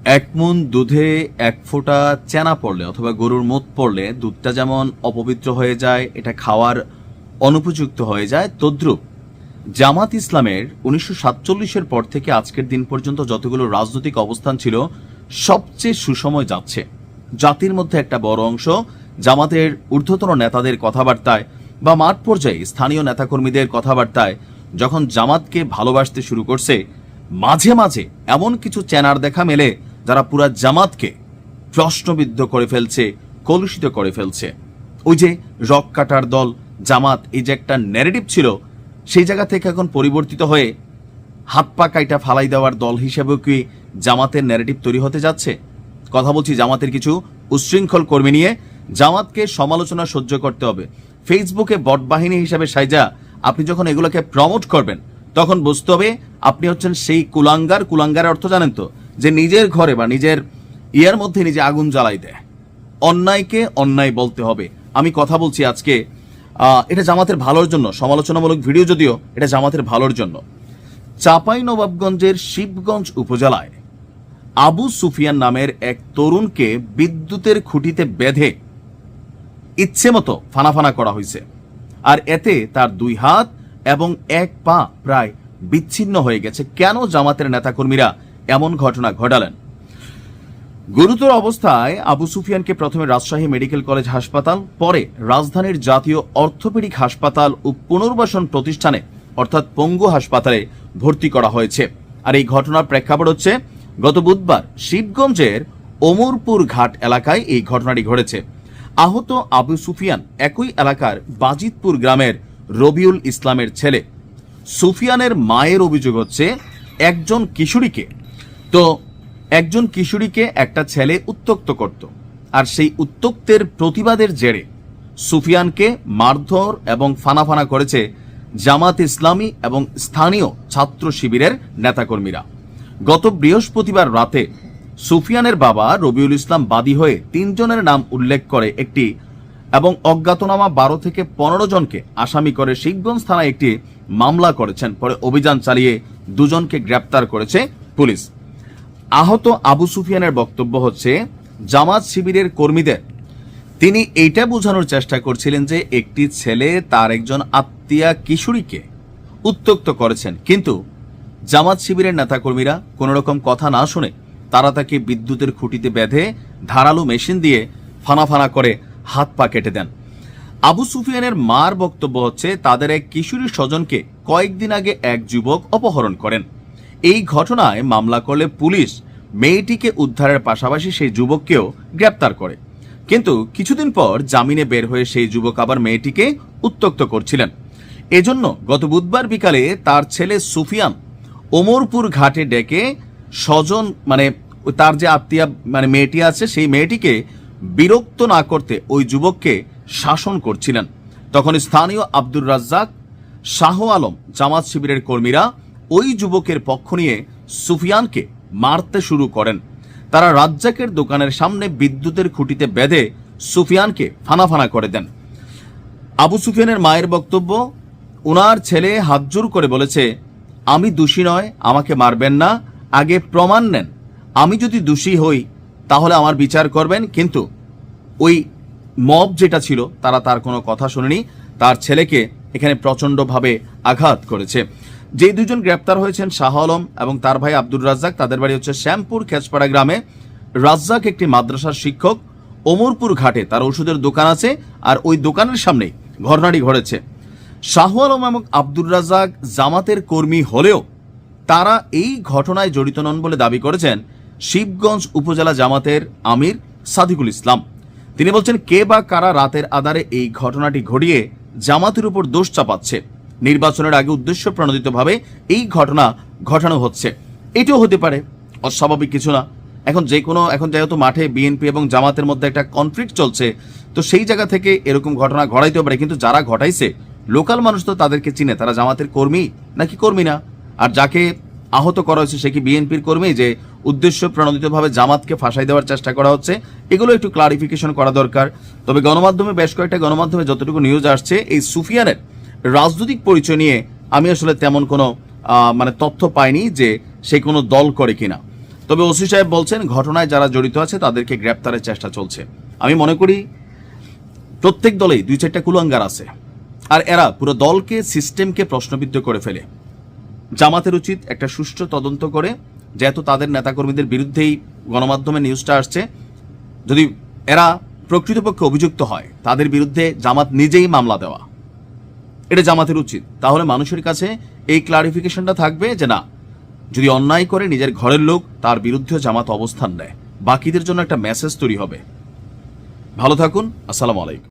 এক মণ দুধে এক ফোঁটা চেনা পড়লে অথবা গরুর মুত পড়লে দুধটা যেমন অপবিত্র হয়ে যায়, এটা খাওয়ার অনুপযুক্ত হয়ে যায়, তদ্রূপ জামাত ইসলামের 1947-এর পর থেকে আজকের দিন পর্যন্ত যতগুলো রাজনৈতিক অবস্থান ছিল সবচেয়ে সুসময় যাচ্ছে। জাতির মধ্যে একটা বড় অংশ জামাতের ঊর্ধ্বতন নেতাদের কথাবার্তায় বা মাঠ পর্যায়ে স্থানীয় নেতাকর্মীদের কথাবার্তায় যখন জামাতকে ভালোবাসতে শুরু করছে, মাঝে মাঝে এমন কিছু চ্যানার দেখা মেলে যারা পুরা জামাতকে প্রশ্নবিদ্ধ করে ফেলছে, কলুষিত করে ফেলছে। ওই যে রক কাটার দল জামাত, এই যে একটা ন্যারেটিভ ছিল, সেই জায়গা থেকে এখন পরিবর্তিত হয়ে হাত পা কাইটা ফালাই দেওয়ার দল হিসেবেও কি জামাতের ন্যারেটিভ তৈরি হতে যাচ্ছে? কথা বলছি জামাতের কিছু উচ্ছৃঙ্খল কর্মী নিয়ে। জামাতকে সমালোচনা সহ্য করতে হবে। ফেসবুকে বট বাহিনী হিসেবে সাইজা আপনি যখন এগুলোকে প্রমোট করবেন, তখন বুঝতে হবে আপনি হচ্ছেন সেই কুলাঙ্গার। কুলাঙ্গারের অর্থ জানেন তো, যে নিজের ঘরে বা নিজের ইয়ার মধ্যে নিজে আগুন জ্বালাই দেয়। অন্যায়কে অন্যায় বলতে হবে। আমি কথা বলছি আজকে এটা জামাতের ভালোর জন্য, সমালোচনামূলক ভিডিও যদিও এটা জামাতের ভালোর জন্য। চাঁপাইনবাবগঞ্জের শিবগঞ্জ উপজেলায় আবু সুফিয়ান নামের এক তরুণকে বিদ্যুতের খুঁটিতে বেঁধে ইচ্ছে মতো ফানাফানা করা হয়েছে। আর এতে তার 2 হাত এবং 1 পা প্রায় বিচ্ছিন্ন হয়ে গেছে। কেন জামাতের নেতাকর্মীরা এমন ঘটনা ঘটালেন? গুরুতর অবস্থায় আবু সুফিয়ানকে প্রথমে রাজশাহী মেডিকেল কলেজ হাসপাতাল, পরে রাজধানীর জাতীয় অর্থোপেডিক হাসপাতাল ও পুনর্বাসন প্রতিষ্ঠানে অর্থাৎ পঙ্গু হাসপাতালে ভর্তি করা হয়েছে। আর এই ঘটনার প্রেক্ষাপট হচ্ছে গত বুধবার শিবগঞ্জের ওমরপুর ঘাট এলাকায় এই ঘটনাটি ঘটেছে। আহত আবু সুফিয়ান একই এলাকার বাজিতপুর গ্রামের রবিউল ইসলামের ছেলে। সুফিয়ানের মায়ের অভিযোগ হচ্ছে একজন কিশোরীকে একটা ছেলে উত্ত্যক্ত করত, আর সেই উত্ত্যক্তের প্রতিবাদের জেরে সুফিয়ানকে মারধর এবং ফানাফানা করেছে জামাত ইসলামী এবং স্থানীয় ছাত্র শিবিরের নেতাকর্মীরা। গত বৃহস্পতিবার রাতে সুফিয়ানের বাবা রবিউল ইসলাম বাদী হয়ে 3 জনের নাম উল্লেখ করে একটি এবং অজ্ঞাতনামা 12 থেকে 15 জনকে আসামি করে শিবগঞ্জ থানায় একটি মামলা করেছেন। পরে অভিযান চালিয়ে 2 জনকে গ্রেপ্তার করেছে পুলিশ। আহত আবু সুফিয়ানের বক্তব্য হচ্ছে জামাত শিবিরের কর্মীদের তিনি এইটা বোঝানোর চেষ্টা করছিলেন যে একটি ছেলে তার একজন আত্মীয়া কিশোরীকে উত্ত্যক্ত করেছেন, কিন্তু জামাত শিবিরের নেতাকর্মীরা কোনো রকম কথা না শুনে তারা তাকে বিদ্যুতের খুঁটিতে বেঁধে ধারালো মেশিন দিয়ে ফানাফানা করে হাত পা কেটে দেন। আবু সুফিয়ানের মার বক্তব্য হচ্ছে তাদের এক কিশোরী স্বজনকে কয়েকদিন আগে এক যুবক অপহরণ করেন। এই ঘটনায় মামলা করলে পুলিশ মেয়েটিকে উদ্ধারের পাশাপাশি সেই যুবককেও গ্রেপ্তার করে, কিন্তু কিছুদিন পর জামিনে বের হয়ে সেই যুবক আবার মেয়েটিকে উত্ত্যক্ত করছিলেন। এজন্য গত বুধবার বিকালে তার ছেলে সুফিয়ান ওমরপুর ঘাটে ডেকে স্বজন তার যে আত্মীয়া মেয়েটি আছে সেই মেয়েটিকে বিরক্ত না করতে ওই যুবককে শাসন করছিলেন। তখন স্থানীয় আব্দুর রাজ্জাক, শাহ আলম জামাত শিবিরের কর্মীরা ওই যুবকের পক্ষ নিয়ে সুফিয়ানকে মারতে শুরু করেন। তারা রাজ্জাকের দোকানের সামনে বিদ্যুতের খুঁটিতে বেঁধে সুফিয়ানকে ফানাফানা করে দেন। আবু সুফিয়ানের মায়ের বক্তব্য, উনার ছেলে হাতজোড় করে বলেছে, আমি দোষী নয়, আমাকে মারবেন না, আগে প্রমাণ নেন, আমি যদি দোষী হই তাহলে আমার বিচার করবেন। কিন্তু ওই মব যেটা ছিল তারা তার কোনো কথা শুনেনি, তার ছেলেকে এখানে প্রচণ্ডভাবে আঘাত করেছে। যে 2 জন গ্রেপ্তার হয়েছেন শাহ আলম এবং তার ভাই আব্দুর রাজ্জাক, তাদের বাড়ি হচ্ছে শ্যামপুর খেজপাড়া গ্রামে। রাজ্জাক একটি মাদ্রাসার শিক্ষক। ওমরপুর ঘাটে তার ওষুধের দোকান আছে, আর ওই দোকানের সামনেই ঘটনাটি ঘটেছে। শাহ আলম এবং আব্দুর রাজ্জাক জামাতের কর্মী হলেও তারা এই ঘটনায় জড়িত নন বলে দাবি করেছেন শিবগঞ্জ উপজেলা জামাতের আমির সাদিকুল ইসলাম। তিনি বলছেন, কে বা কারা রাতের আধারে এই ঘটনাটি ঘটিয়ে জামাতের উপর দোষ চাপাচ্ছে। নির্বাচনের আগে উদ্দেশ্য প্রণোদিতভাবে এই ঘটনা ঘটানো হচ্ছে। এটাও হতে পারে, অস্বাভাবিক কিছু না। এখন যেহেতু মাঠে বিএনপি এবং জামাতের মধ্যে একটা কনফ্লিক্ট চলছে, তো সেই জায়গা থেকে এরকম ঘটনা ঘটাইতে পারে। কিন্তু যারা ঘটাইছে লোকাল মানুষ তো তাদেরকে চিনে, তারা জামাতের কর্মী নাকি কর্মী না। আর যাকে আহত করা হয়েছে সে কি বিএনপির কর্মী, যে উদ্দেশ্য প্রণোদিতভাবে জামাতকে ফাঁসাই দেওয়ার চেষ্টা করা হচ্ছে? এগুলো একটু ক্লারিফিকেশন করা দরকার। তবে গণমাধ্যমে বেশ কয়েকটা গণমাধ্যমে যতটুকু নিউজ আসছে, এই সুফিয়ানের রাজনৈতিক পরিচয় নিয়ে আমি আসলে তেমন কোনো তথ্য পাইনি যে সে কোনো দল করে কিনা। তবে ওসি সাহেব বলছেন ঘটনায় যারা জড়িত আছে তাদেরকে গ্রেপ্তারের চেষ্টা চলছে। আমি মনে করি প্রত্যেক দলেই 2-4টা কুলাঙ্গার আছে, আর এরা পুরো দলকে, সিস্টেমকে প্রশ্নবিদ্ধ করে ফেলে। জামাতের উচিত একটা সুষ্ঠু তদন্ত করে, যেহেতু তাদের নেতাকর্মীদের বিরুদ্ধেই গণমাধ্যমে নিউজটা আসছে, যদি এরা প্রকৃতপক্ষে অভিযুক্ত হয় তাদের বিরুদ্ধে জামাত নিজেই মামলা দেওয়া, এটা জামাতের উচিত। তাহলে মানুষের কাছে এই ক্লারিফিকেশনটা থাকবে যে না, যদি অন্যায় করে নিজের ঘরের লোক, তার বিরুদ্ধে জামাত অবস্থান নেয়, বাকিদের জন্য একটা মেসেজ তৈরি হবে। ভালো থাকুন, আসসালামু আলাইকুম।